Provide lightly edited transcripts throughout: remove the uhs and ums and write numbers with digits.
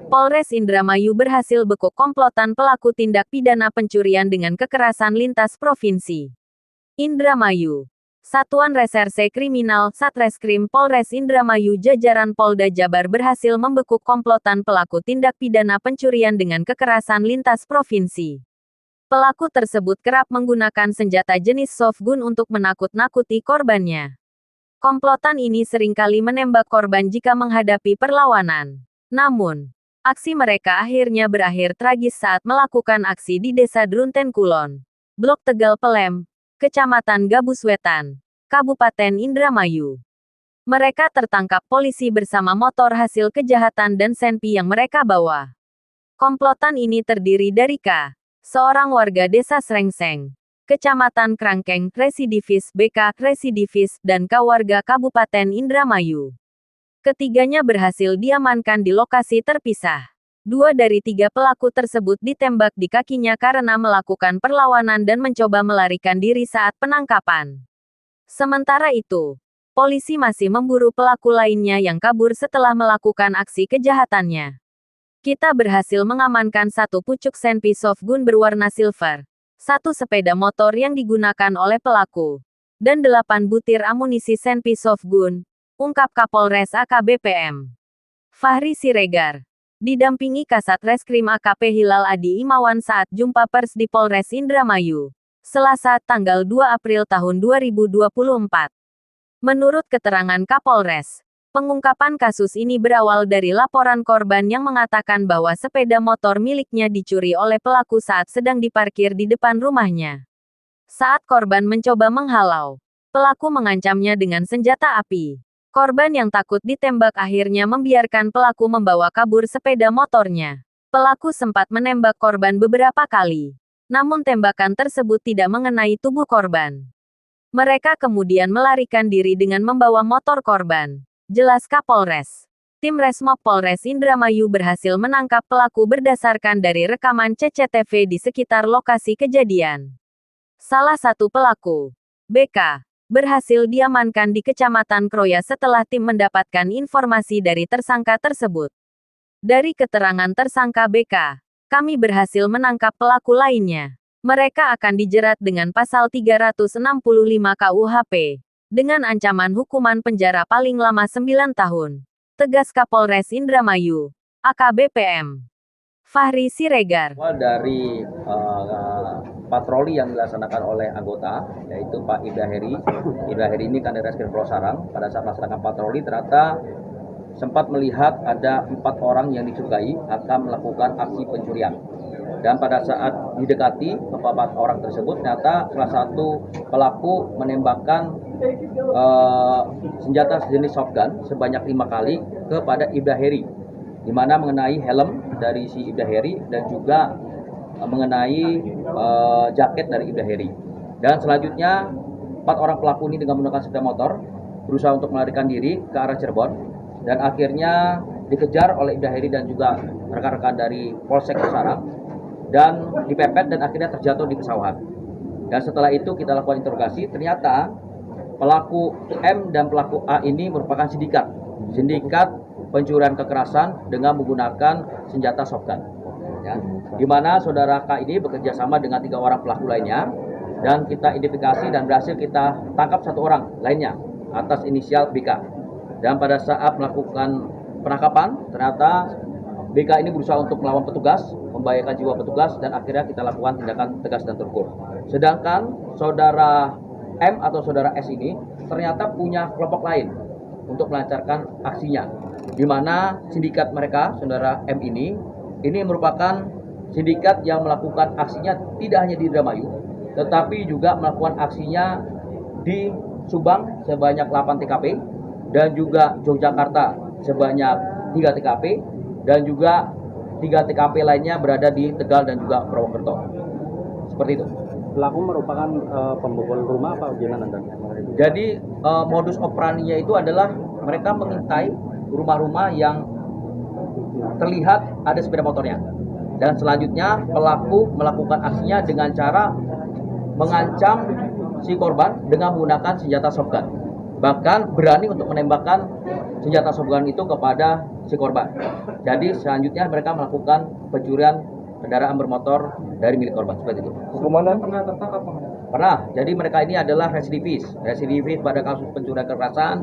Polres Indramayu berhasil bekuk komplotan pelaku tindak pidana pencurian dengan kekerasan lintas provinsi. Indramayu. Satuan Reserse Kriminal Satreskrim Polres Indramayu jajaran Polda Jabar berhasil membekuk komplotan pelaku tindak pidana pencurian dengan kekerasan lintas provinsi. Pelaku tersebut kerap menggunakan senjata jenis softgun untuk menakut-nakuti korbannya. Komplotan ini seringkali menembak korban jika menghadapi perlawanan. Namun, aksi mereka akhirnya berakhir tragis saat melakukan aksi di Desa Drunten Kulon, Blok Tegal Pelem, Kecamatan Gabus Wetan, Kabupaten Indramayu. Mereka tertangkap polisi bersama motor hasil kejahatan dan senpi yang mereka bawa. Komplotan ini terdiri dari K, seorang warga Desa Srengseng, Kecamatan Krangkeng, residivis, BK, residivis, dan K warga Kabupaten Indramayu. Ketiganya berhasil diamankan di lokasi terpisah. 2 dari 3 pelaku tersebut ditembak di kakinya karena melakukan perlawanan dan mencoba melarikan diri saat penangkapan. Sementara itu, polisi masih memburu pelaku lainnya yang kabur setelah melakukan aksi kejahatannya. Kita berhasil mengamankan 1 pucuk senpi softgun berwarna silver, 1 sepeda motor yang digunakan oleh pelaku, dan 8 butir amunisi senpi softgun, ungkap Kapolres AKBP Fahri Siregar. Didampingi Kasat Reskrim AKP Hilal Adi Imawan saat jumpa pers di Polres Indramayu, Selasa, tanggal 2 April tahun 2024. Menurut keterangan Kapolres, pengungkapan kasus ini berawal dari laporan korban yang mengatakan bahwa sepeda motor miliknya dicuri oleh pelaku saat sedang diparkir di depan rumahnya. Saat korban mencoba menghalau, pelaku mengancamnya dengan senjata api. Korban yang takut ditembak akhirnya membiarkan pelaku membawa kabur sepeda motornya. Pelaku sempat menembak korban beberapa kali, namun tembakan tersebut tidak mengenai tubuh korban. Mereka kemudian melarikan diri dengan membawa motor korban, jelas Kapolres. Tim Resmob Polres Indramayu berhasil menangkap pelaku berdasarkan dari rekaman CCTV di sekitar lokasi kejadian. Salah satu pelaku, BK, berhasil diamankan di Kecamatan Kroya setelah tim mendapatkan informasi dari tersangka tersebut. Dari keterangan tersangka BK, kami berhasil menangkap pelaku lainnya. Mereka akan dijerat dengan pasal 365 KUHP, dengan ancaman hukuman penjara paling lama 9 tahun. Tegas Kapolres Indramayu, AKBP Fahri Siregar. Dari patroli yang dilaksanakan oleh anggota, yaitu Pak Ibda Heri. Ibda Heri ini kan dari Reskrim Pulau Sarang. Pada saat melaksanakan patroli, ternyata sempat melihat ada 4 orang yang dicurigai akan melakukan aksi pencurian. Dan pada saat didekati ke 4 orang tersebut, ternyata salah satu pelaku menembakkan senjata jenis shotgun sebanyak 5 kali kepada Ibda Heri, di mana mengenai helm dari si Ibda Heri dan juga mengenai jaket dari Ibda Heri. Dan selanjutnya 4 orang pelaku ini dengan menggunakan sepeda motor berusaha untuk melarikan diri ke arah Cirebon dan akhirnya dikejar oleh Ibda Heri dan juga rekan-rekan dari Polsek Sarang dan dipepet dan akhirnya terjatuh di pesawahan. Dan setelah itu kita lakukan interogasi, ternyata pelaku M dan pelaku A ini merupakan sindikat pencurian kekerasan dengan menggunakan senjata shotgun. Ya, di mana saudara K ini bekerja sama dengan 3 orang pelaku lainnya dan kita identifikasi dan berhasil kita tangkap 1 orang lainnya atas inisial BK. Dan pada saat melakukan penangkapan ternyata BK ini berusaha untuk melawan petugas, membahayakan jiwa petugas dan akhirnya kita lakukan tindakan tegas dan terukur. Sedangkan saudara M atau saudara S ini ternyata punya kelompok lain untuk melancarkan aksinya, di mana sindikat mereka, saudara M ini merupakan sindikat yang melakukan aksinya tidak hanya di Indramayu, tetapi juga melakukan aksinya di Subang sebanyak 8 TKP, dan juga Yogyakarta sebanyak 3 TKP, dan juga 3 TKP lainnya berada di Tegal dan juga Purwokerto. Seperti itu. Pelaku merupakan pembobol rumah apa gimana? Jadi modus operandinya itu adalah mereka mengintai rumah-rumah yang terlihat ada sepeda motornya Dan selanjutnya pelaku melakukan aksinya dengan cara mengancam si korban dengan menggunakan senjata shotgun. Bahkan berani untuk menembakkan senjata shotgun itu kepada si korban. Jadi selanjutnya mereka melakukan pencurian kendaraan bermotor dari milik korban, seperti itu. Komandan pernah tertangkap, Komandan? Pernah. Jadi mereka ini adalah residivis pada kasus pencurian kekerasan,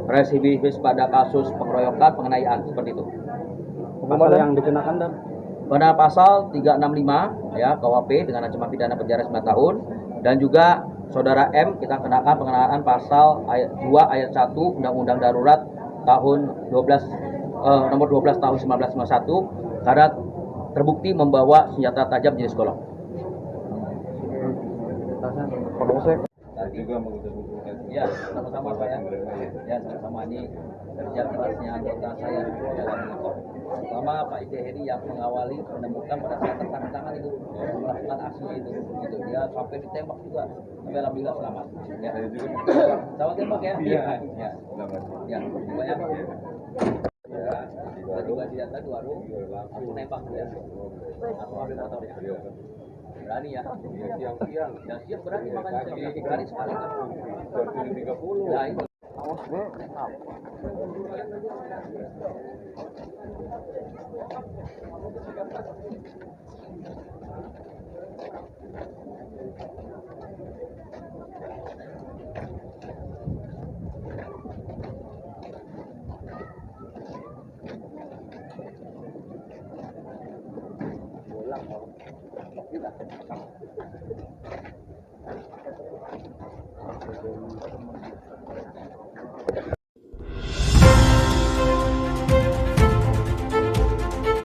residivis pada kasus pengeroyokan, penganiayaan, seperti itu. Pasal yang dikenakan dan Pada pasal 365 ya KUHP dengan ancaman pidana penjara 9 tahun, dan juga saudara M kita kenakan pengenaan pasal ayat 2 ayat 1 Undang-Undang Darurat tahun nomor 12 tahun 1991 karena terbukti membawa senjata tajam jenis golok. Ya, sama-sama Pak ya. Ya, sama-sama ini kerja kerasnya anggota saya dalam itu. Pertama Pak Ibrahim yang mengawali menemukan pada saat tertangkap itu melakukan aksi itu, gitu. Dia sampai ditembak juga. Tapi alhamdulillah selamat. Ya. Selamat tembak ya. Iya. Ya. Ya. Banyak. Ya. Tadi juga senjata di warung, aku nembak ya. Aku ambil motor ya. Berani ya. Siang-siang. Ya siap berani makanya saya bilang berani sekali kan. 30. Ya itu. Bolang.